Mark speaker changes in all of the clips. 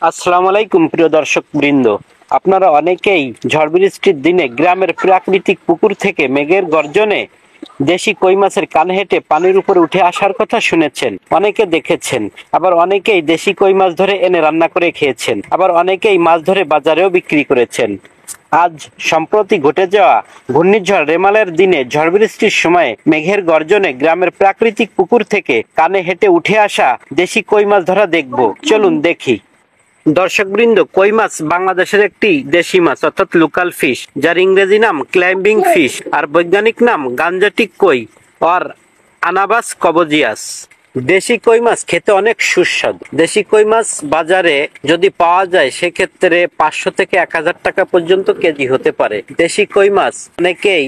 Speaker 1: আসসালামু আলাইকুম প্রিয় দর্শক বৃন্দ। আপনারা অনেকেই ঝড় বৃষ্টির দিনে গ্রামের প্রাকৃতিক পুকুর থেকে মেঘের গর্জনে দেশি কই মাছের কান হেঁটে পানির উপরে উঠে আসার কথা শুনেছেন, অনেকে দেখেছেন। আবার অনেকেই দেশি কই মাছ ধরে এনে রান্না করে খেয়েছেন, আবার অনেকেই মাছ ধরে বাজারেও বিক্রি করেছেন। আজ সম্প্রতি ঘটে যাওয়া ঘূর্ণিঝড় রেমালের দিনে ঝড় বৃষ্টির সময় মেঘের গর্জনে গ্রামের প্রাকৃতিক পুকুর থেকে কানে হেঁটে উঠে আসা দেশি কই মাছ ধরা দেখব, চলুন দেখি। দর্শকবৃন্দ, কই মাছ বাংলাদেশের একটি দেশি মাছ অর্থাৎ লোকাল ফিশ, যার ইংরেজি নাম ক্লাইম্বিং ফিশ আর বৈজ্ঞানিক নাম গাঞ্জেটিক কই অর আনাবাস কবজিয়াস। দেশি কই মাছ খেতে অনেক সুস্বাদু। দেশি কই মাছ বাজারে যদি পাওয়া যায় সেক্ষেত্রে 500 থেকে 1000 টাকা পর্যন্ত কেজি হতে পারে। দেশি কই মাছ অনেকেই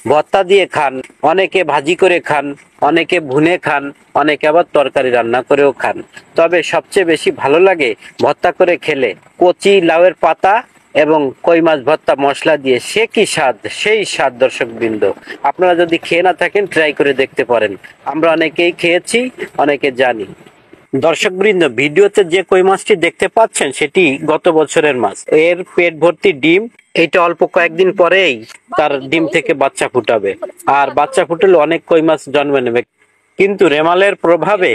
Speaker 1: ভর্তা দিয়ে খান, অনেকে ভাজি করে খান, অনেকে ভুনে খান, অনেকে আবার তরকারি রান্না করেও খান। তবে সবচেয়ে বেশি ভালো লাগে ভর্তা করে খেলে। কচি লাউয়ের পাতা এবং কই মাছ ভর্তা মশলা দিয়ে সে কি স্বাদ, সেই স্বাদ দর্শকবৃন্দ। আপনারা যদি খেয়ে না থাকেন ট্রাই করে দেখতে পারেন। আমরা অনেকেই খেয়েছি, অনেকে জানি। দর্শকবৃন্দ, ভিডিওতে যে কই মাছটি দেখতে পাচ্ছেন সেটি গত বছরের মাছ। এর পেট ভর্তি ডিম। এটা অল্প কয়েকদিন পরেই তার ডিম থেকে বাচ্চা ফুটাবে, আর বাচ্চা ফুটলে অনেক কই মাছ জন্মে নেবে। কিন্তু রেমালের প্রভাবে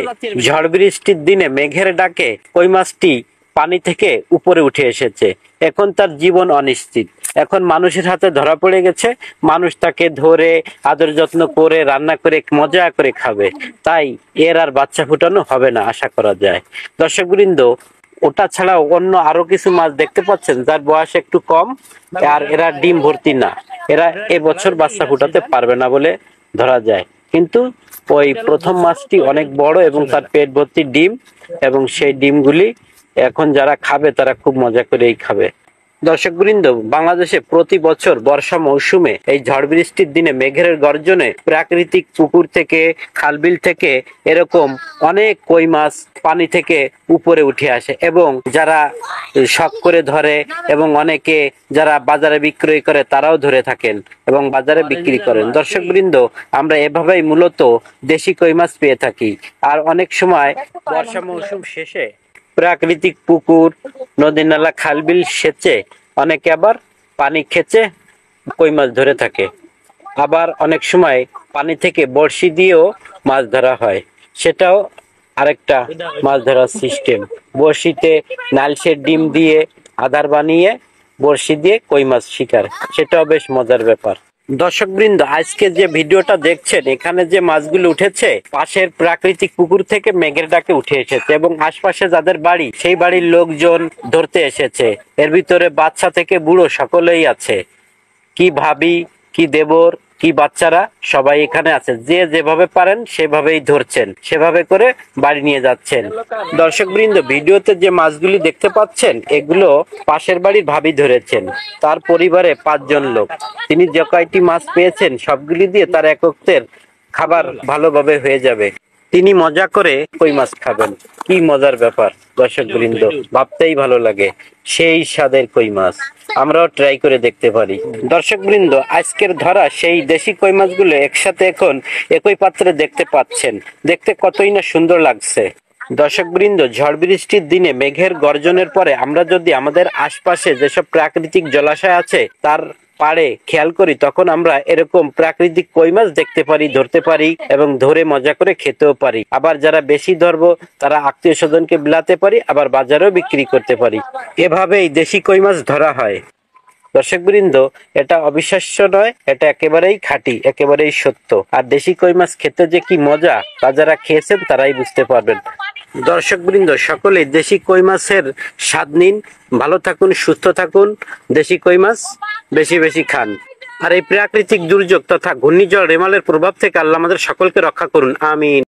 Speaker 1: ঝড় বৃষ্টির দিনে মেঘের ডাকে কই মাছটি পানি থেকে উপরে উঠে এসেছে। এখন তার জীবন অনিশ্চিত। এখন মানুষের হাতে ধরা পড়ে গেছে। মানুষ তাকে ধরে আদর যত্ন করে রান্না করে মজা করে খাবে। তাই এর আর বাচ্চা ফুটানো হবে না আশা করা যায়। দর্শকবৃন্দ, ওটা ছাড়াও অন্য আরো কিছু মাছ দেখতে পাচ্ছেন যার বয়স একটু কম, আর এরা ডিম ভর্তি না। এরা এবছর বাচ্চা ফুটাতে পারবে না বলে ধরা যায়। কিন্তু ওই প্রথম মাছটি অনেক বড় এবং তার পেট ভর্তি ডিম, এবং সেই ডিমগুলি এখন যারা খাবে তারা খুব মজা করেই খাবে। দর্শকবৃন্দ, বাংলাদেশে প্রতি বছর বর্ষা মৌসুমে এই ঝড় বৃষ্টির দিনে মেঘের গর্জনে প্রাকৃতিক পুকুর থেকে, খালবিল থেকে এরকম অনেক কই মাছ পানি থেকে উপরে উঠে আসে, এবং যারা শখ করে ধরে এবং অনেকে যারা বাজারে বিক্রয় করে তারাও ধরে থাকেন এবং বাজারে বিক্রি করেন। দর্শকবৃন্দ, আমরা এভাবেই মূলত দেশি কই মাছ পেয়ে থাকি। আর অনেক সময় বর্ষা মৌসুম শেষে প্রাকৃতিক পুকুর, নদী নালা, খালবিল সেচে অনেকে আবার পানি খেচে কই মাছ ধরে থাকে। আবার অনেক সময় পানি থেকে বড়শি দিয়েও মাছ ধরা হয়, সেটাও আরেকটা মাছ ধরার সিস্টেম। বড়শিতে নালসের ডিম দিয়ে আধার বানিয়ে বড়শি দিয়ে কই মাছ শিকার, সেটাও বেশ মজার ব্যাপার। দর্শকবৃন্দ, আজকে যে ভিডিওটা দেখছেন এখানে যে মাছগুলো উঠেছে পাশের প্রাকৃতিক পুকুর থেকে মেঘের ডাকে উঠে এসেছে, এবং আশপাশে যাদের বাড়ি সেই বাড়ির লোকজন ধরতে এসেছে। এর ভিতরে বাচ্চা থেকে বুড়ো সকলেই আছে। কি ভাবি, কি দেবর, কি বাচ্চারা সবাই এখানে আছে। যে যেভাবে পারেন সেভাবেই ধরছেন, সেভাবে করে বাড়ি নিয়ে যাচ্ছেন। দর্শকবৃন্দ, ভিডিওতে যে মাছগুলি দেখতে পাচ্ছেন এগুলো পাশের বাড়ির ভাবি ধরেছেন। তার পরিবারে 5 জন লোক। তিনি যে কয়টি মাছ পেয়েছেন সবগুলি দিয়ে তার এক বক্তের খাবার ভালোভাবে হয়ে যাবে। তিনি মজা করে কই মাছ খাবেন। কি মজার ব্যাপার দর্শকবৃন্দ, ভাবতেই ভালো লাগে। সেই স্বাদের কই মাছ আমরাও ট্রাই করে দেখতে পারি। দর্শকবৃন্দ, আজকের ধরা সেই দেশি কই মাছগুলো একসাথে এখন একই পাত্রে দেখতে পাচ্ছেন। দেখতে কতই না সুন্দর লাগছে। দর্শকবৃন্দ, ঝড় বৃষ্টির দিনে মেঘের গর্জনের পরে আমরা যদি আমাদের আশপাশে যেসব প্রাকৃতিক জলাশয় আছে তার পাড়ে খেয়াল করি, তখন আমরা এরকম প্রাকৃতিক কই মাছ দেখতে পারি, ধরতে পারি এবং ধরে মজা করে খেতেও পারি। আবার যারা বেশি ধরবো তারা আত্মীয় স্বজনকে বিলাতে পারি, আবার বাজারেও বিক্রি করতে পারি। এভাবেই দেশি কই মাছ ধরা হয়। দর্শকবৃন্দ, এটা অবিশ্বাস্য নয়, এটা একেবারেই খাঁটি, একেবারেই সত্য। আর দেশি কই মাছ খেতে যে কি মজা তা যারা খেয়েছেন তারাই বুঝতে পারবেন। দর্শকবৃন্দ, সকলেই দেশি কই মাছের স্বাদ নিন। ভালো থাকুন, সুস্থ থাকুন। দেশি কই মাছ বেশি বেশি খান। আর এই প্রাকৃতিক দুর্যোগ তথা ঘূর্ণিঝড় রেমালের প্রভাব থেকে আল্লাহ আমাদের সকলকে রক্ষা করুন। আমিন।